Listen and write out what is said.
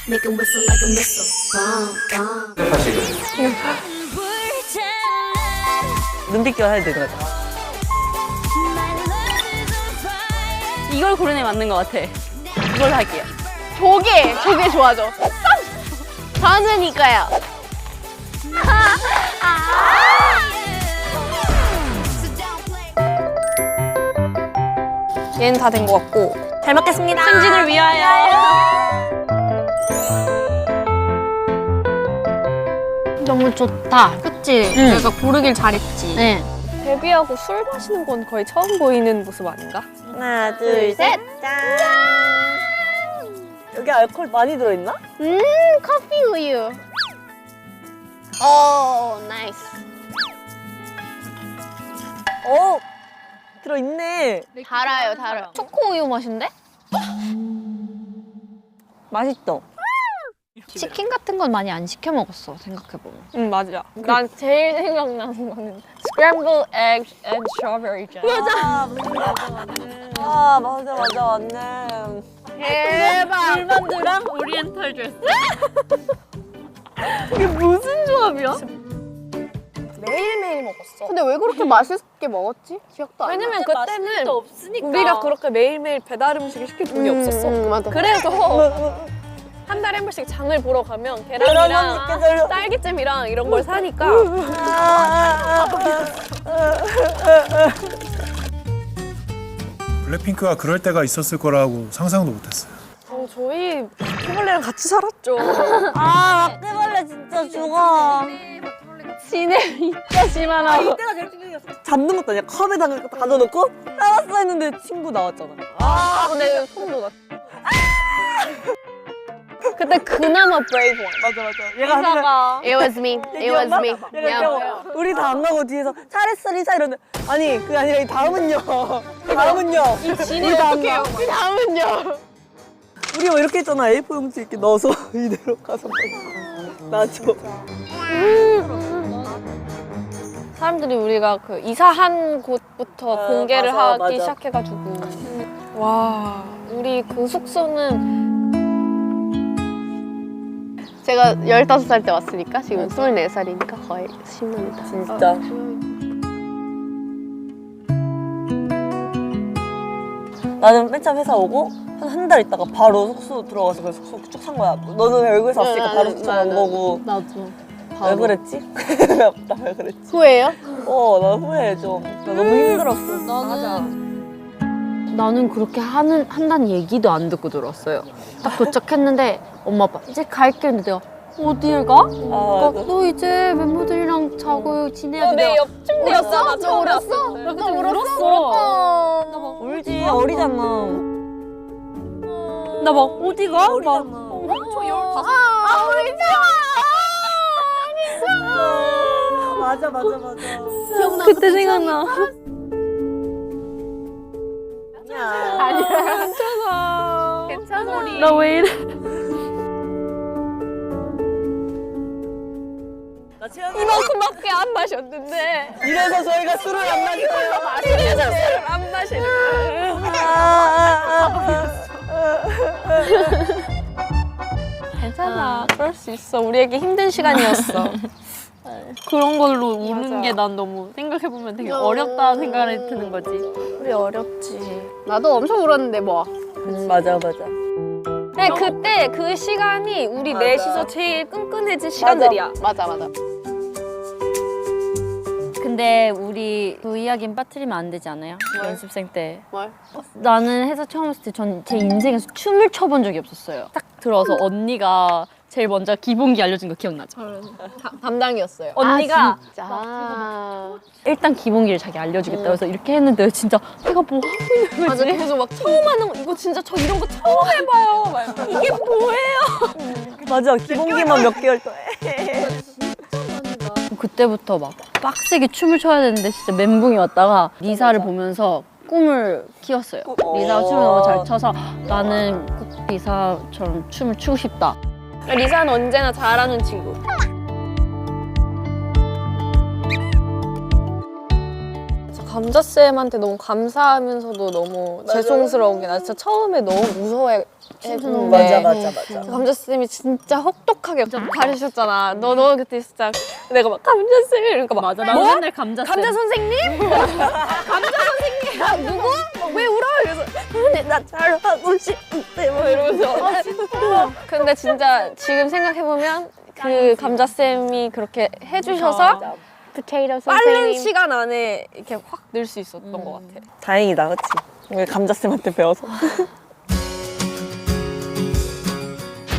Make it whistle like a missile. Bomb, bomb. 하시고 눈빛 교환해야 되는 거죠. 이걸 고르는 게 맞는 것 같아. 이걸 할게요. 저게 좋아져. 저는이거요. 얘는 다 된 것 같고. 잘 먹겠습니다. 승진을 위하여. 너무 좋다. 그치? 내가 고르길 잘했지. 네. 데뷔하고 술 마시는 건 거의 처음 보이는 모습 아닌가? 하나, 둘, 셋. 짠. 여기 알코올 많이 들어있나? 커피 우유. 오, 나이스. 오, 들어있네. 달아요. 초코 우유 맛인데? 맛있어. 치킨 같은 건 많이 안 시켜 먹었어, 생각해보면. 응, 맞아. 난 제일 생각나는 거는 scrambled eggs and strawberry jam. 아, 맞아, 맞네. 대박. 일반드랑 오리엔탈 드레스. 이게 무슨 조합이야? 매일매일 먹었어. 근데 왜 그렇게 맛있게 먹었지? 기억도 안 나. 왜냐면 그때는 우리가 그렇게 매일매일 배달 음식을 시킬 돈이 없었어. 맞아. 그래서 한 달에 한 번씩 장을 보러 가면 계란이랑 딸기잼이랑 이런 걸 사니까 블랙핑크가 그럴 때가 있었을 거라고 상상도 못했어요. 저희 바퀴벌레랑 같이 살았죠. 아, 바퀴벌레 진짜 죽어. 지네 진짜 심하나. 이때가 제일 충격이었어. 잡는 것도 아니야. 컵에다 가둬놓고 따랐어 했는데 친구 나왔잖아. 근데 소름 돋았어. 그때 그나마 brave one. 맞아. 얘가 하면 It was me. It was me. 얘가 야, 우리 다 안 가고 뒤에서 잘했어 리사 이러는데 아니 그게 아니라 이 다음은요. 지네 어떻게 해요? 그 다음은요. 우리 뭐 이렇게 했잖아. A4 용지 이렇게 넣어서 이대로 가서 나줘. 사람들이 우리가 그 이사한 곳부터 공개를 맞아, 하기 맞아. 시작해가지고 와 우리 그 숙소는 제가 15살 때 왔으니까 지금 24살이니까 거의 10년이다. 진짜. 나는 맨 처음 회사 오고 한 달 있다가 바로 숙소 들어가서 그 숙소 쭉 산 거야. 너는 외국에서 왔으니까 바로 숙소 간 거고. 나도. 왜 그랬지? 나 왜 그랬지? 후회해요? 나 후회해 좀. 나 너무 힘들었어. 나는 그렇게 한다는 얘기도 안 듣고 들어왔어요. 딱 도착했는데 엄마 아빠 이제 갈게 했는데 내가 어딜 가? 맞아. 너 이제 멤버들이랑 자고 지내야 돼. 내 옆집내였잖아. 저 울었어? 나 울었어. 울지 어리잖아. 나 막 어디 가? 어리잖아. 저 15. 맞아. 그때 생각나. 아니야. 괜찮아. 나 왜 이래? 나 체험이 이만큼밖에 안 마셨는데. 이래서 저희가 술을 안 마셔요. 그래서 술을 안 마시는 괜찮아. 그럴 수 있어. 우리에게 힘든 시간이었어. 그런 걸로 우는 게 난 너무 생각해보면 되게 어렵다 생각이 드는 거지. 우리 어렵지. 나도 엄청 울었는데 뭐. 맞아. 근데 그때 그 시간이 우리 맞아. 넷이서 제일 끈끈해진 시간들이야. 맞아. 근데 우리 그 이야기는 빠뜨리면 안 되지 않아요? 연습생 때. 뭘? 나는 회사 처음 왔을 때 전 제 인생에서 춤을 춰본 적이 없었어요. 딱 들어서 언니가 제일 먼저 기본기 알려준 거 기억나죠? 담당이었어요. 언니가 아, 일단 기본기를 자기 알려주겠다 그래서 이렇게 했는데 진짜 내가 뭐 하고 있는 맞아. 거지? 그래서 막 처음 하는 거 이거 진짜 저 이런 거 처음 해봐요. 막 이게 뭐예요? 맞아. 기본기만 몇 개월 또 해. 그때부터 막 빡세게 춤을 춰야 되는데 진짜 멘붕이 왔다가 리사를 보면서 꿈을 키웠어요. 리사가 춤을 너무 잘 춰서 나는 꼭 리사처럼 춤을 추고 싶다. 리사는 언제나 잘하는 친구. 감자쌤한테 너무 감사하면서도 너무 죄송스러운 게 나 진짜 처음에 너무 무서워했는데 맞아. 감자쌤이 진짜 혹독하게 가르쳤잖아. 너 그때 진짜 내가 막 감자쌤 이러니까 막 맞아. 나도 맨날 감자 감자 선생님? 감자 선생님? 아, 누구? 왜 울어? 그래서 근데 나 잘하고 싶은데 뭐 이러면서 근데 진짜 지금 생각해보면 그 감자쌤이 그렇게 해주셔서 빠른 시간 안에 이렇게 확 늘 수 있었던 것 같아. 다행이다, 그치? 우리 감자쌤한테 배워서.